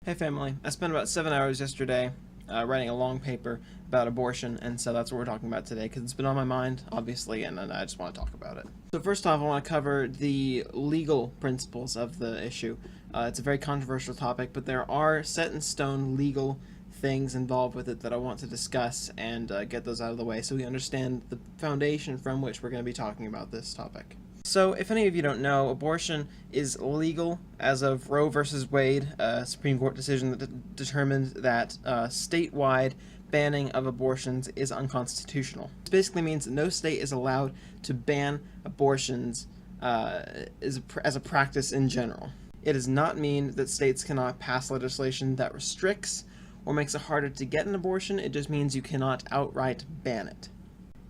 Hey family, I spent about 7 hours yesterday writing a long paper about abortion, and so that's what we're talking about today because it's been on my mind, obviously, and I just want to talk about it. So first off, I want to cover the legal principles of the issue. It's a very controversial topic, but there are set-in-stone legal things involved with it that I want to discuss and get those out of the way so we understand the foundation from which we're going to be talking about this topic. So, if any of you don't know, abortion is legal as of Roe versus Wade, a Supreme Court decision that determined that statewide banning of abortions is unconstitutional. This basically means that no state is allowed to ban abortions as a practice in general. It does not mean that states cannot pass legislation that restricts or makes it harder to get an abortion. It just means you cannot outright ban it.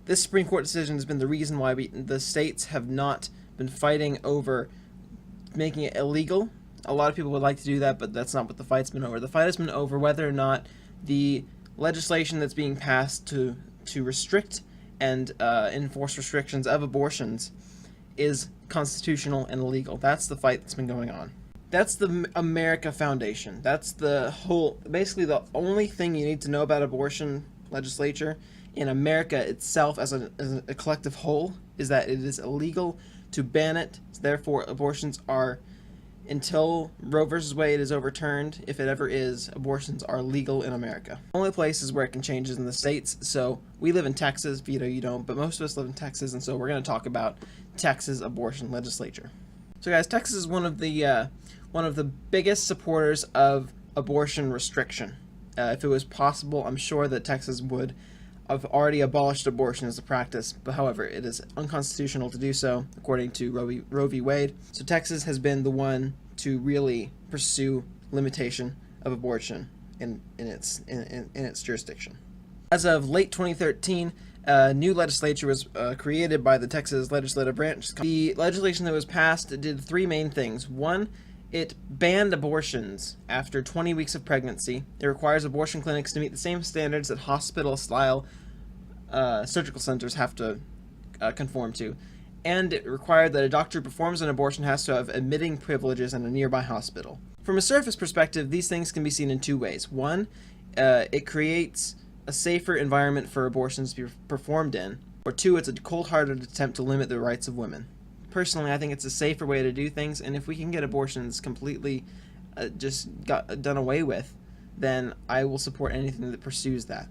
This Supreme Court decision has been the reason why the states have not been fighting over making it illegal. A lot of people would like to do that, but that's not what the fight's been over. The fight has been over whether or not the legislation that's being passed to restrict and enforce restrictions of abortions is constitutional and legal. That's the fight that's been going on. That's the America Foundation. That's basically the only thing you need to know about abortion legislature in America itself as a collective whole is that it is illegal to ban it. Therefore, abortions are, until Roe versus Wade is overturned, if it ever is, abortions are legal in America. The only places where it can change is in the states. So we live in Texas, Vito, you don't, but most of us live in Texas, and so we're going to talk about Texas abortion legislature. So guys, Texas is one of the biggest supporters of abortion restriction. If it was possible, I'm sure that Texas would have already abolished abortion as a practice, but however, it is unconstitutional to do so, according to Roe v. Wade. So Texas has been the one to really pursue limitation of abortion in its jurisdiction. As of late 2013, a new legislature was created by the Texas legislative branch. The legislation that was passed did three main things. One, it banned abortions after 20 weeks of pregnancy. It requires abortion clinics to meet the same standards that hospital-style surgical centers have to conform to. And it required that a doctor who performs an abortion has to have admitting privileges in a nearby hospital. From a surface perspective, these things can be seen in two ways. One, it creates a safer environment for abortions to be performed in. Or two, it's a cold-hearted attempt to limit the rights of women. Personally, I think it's a safer way to do things, and if we can get abortions completely done away with, then I will support anything that pursues that.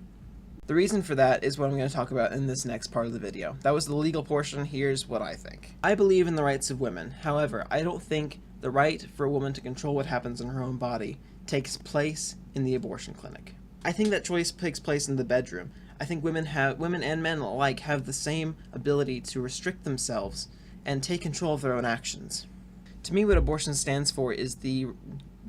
The reason for that is what I'm going to talk about in this next part of the video. That was the legal portion. Here's what I think. I believe in the rights of women. However, I don't think the right for a woman to control what happens in her own body takes place in the abortion clinic. I think that choice takes place in the bedroom. I think women and men alike have the same ability to restrict themselves and take control of their own actions. To me, what abortion stands for is the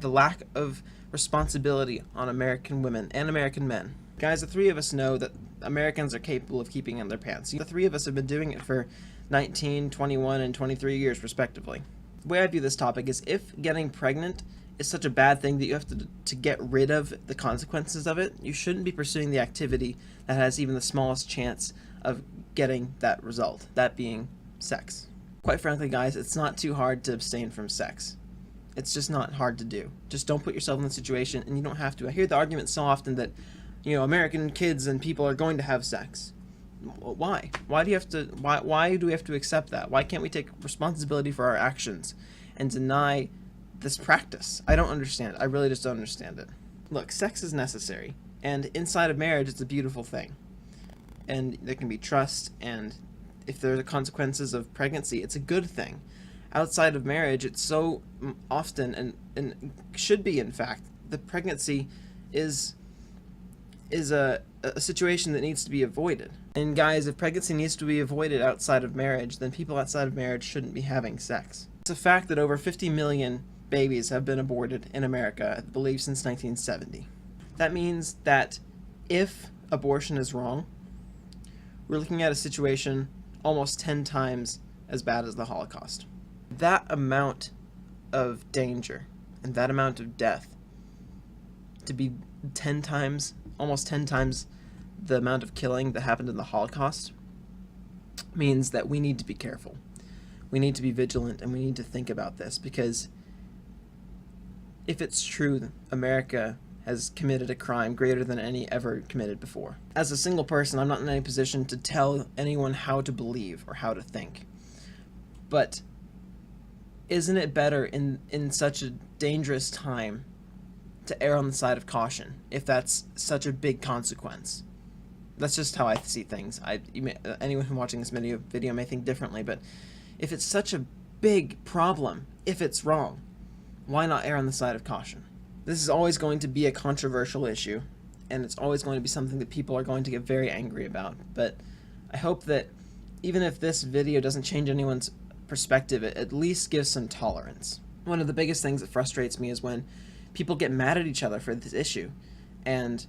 lack of responsibility on American women and American men. Guys, the three of us know that Americans are capable of keeping in their pants. The three of us have been doing it for 19, 21, and 23 years, respectively. The way I view this topic is if getting pregnant is such a bad thing that you have to get rid of the consequences of it, you shouldn't be pursuing the activity that has even the smallest chance of getting that result, that being sex. Quite frankly, guys, it's not too hard to abstain from sex. It's just not hard to do. Just don't put yourself in the situation, and you don't have to. I hear the argument so often that, American kids and people are going to have sex. Why? Why do we have to accept that? Why can't we take responsibility for our actions and deny this practice? I don't understand. I really just don't understand it. Look, sex is necessary, and inside of marriage, it's a beautiful thing. And there can be trust, and if there are consequences of pregnancy, it's a good thing. Outside of marriage, it's so often, and should be in fact, the pregnancy is a situation that needs to be avoided. And guys, if pregnancy needs to be avoided outside of marriage, then people outside of marriage shouldn't be having sex. It's a fact that over 50 million babies have been aborted in America, I believe since 1970. That means that if abortion is wrong, we're looking at a situation almost 10 times as bad as the Holocaust. That amount of danger and that amount of death to be almost 10 times the amount of killing that happened in the Holocaust means that we need to be careful. We need to be vigilant, and we need to think about this, because if it's true America has committed a crime greater than any ever committed before. As a single person, I'm not in any position to tell anyone how to believe or how to think. But isn't it better in such a dangerous time to err on the side of caution, if that's such a big consequence? That's just how I see things. Anyone who's watching this video may think differently, but if it's such a big problem, if it's wrong, why not err on the side of caution? This is always going to be a controversial issue, and it's always going to be something that people are going to get very angry about, but I hope that even if this video doesn't change anyone's perspective, it at least gives some tolerance. One of the biggest things that frustrates me is when people get mad at each other for this issue, and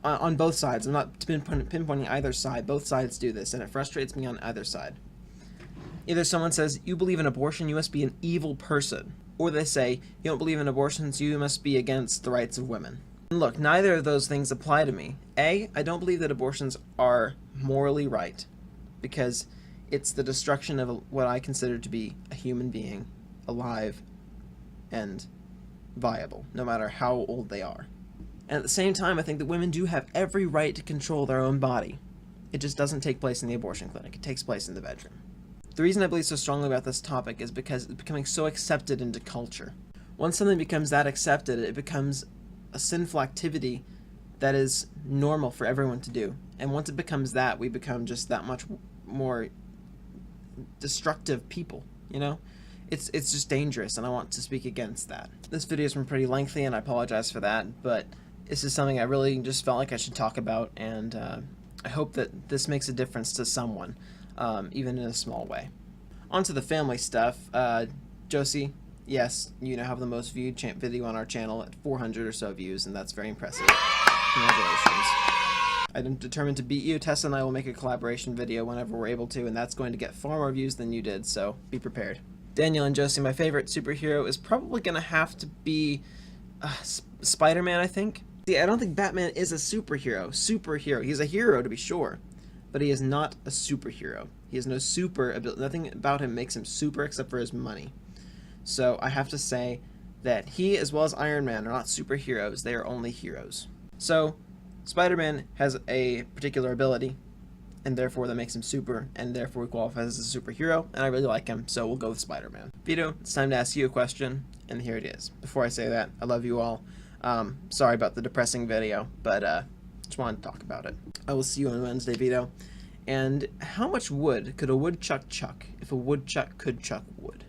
on both sides. I'm not pinpointing either side. Both sides do this, and it frustrates me on either side. Either someone says, you believe in abortion, you must be an evil person. Or they say, you don't believe in abortions, you must be against the rights of women. And look, neither of those things apply to me. A, I don't believe that abortions are morally right, because it's the destruction of what I consider to be a human being, alive and viable, no matter how old they are. And at the same time, I think that women do have every right to control their own body. It just doesn't take place in the abortion clinic. It takes place in the bedroom. The reason I believe so strongly about this topic is because it's becoming so accepted into culture. Once something becomes that accepted, it becomes a sinful activity that is normal for everyone to do. And once it becomes that, we become just that much more destructive people, you know? It's just dangerous, and I want to speak against that. This video's been pretty lengthy, and I apologize for that, but this is something I really just felt like I should talk about, and I hope that this makes a difference to someone, even in a small way. On to the family stuff. Josie, yes, you now have the most viewed video on our channel at 400 or so views, and that's very impressive. Congratulations. I'm determined to beat you. Tessa and I will make a collaboration video whenever we're able to, and that's going to get far more views than you did, so be prepared. Daniel and Josie, my favorite superhero is probably going to have to be Spider-Man, I think. See, I don't think Batman is a superhero. He's a hero, to be sure, but he is not a superhero. He has no super ability. Nothing about him makes him super except for his money. So I have to say that he, as well as Iron Man, are not superheroes. They are only heroes. So Spider-Man has a particular ability, and therefore that makes him super, and therefore he qualifies as a superhero, and I really like him, so we'll go with Spider-Man. Vito, it's time to ask you a question, and here it is. Before I say that, I love you all. Sorry about the depressing video, but just wanted to talk about it. I will see you on Wednesday, Vito. And how much wood could a woodchuck chuck if a woodchuck could chuck wood?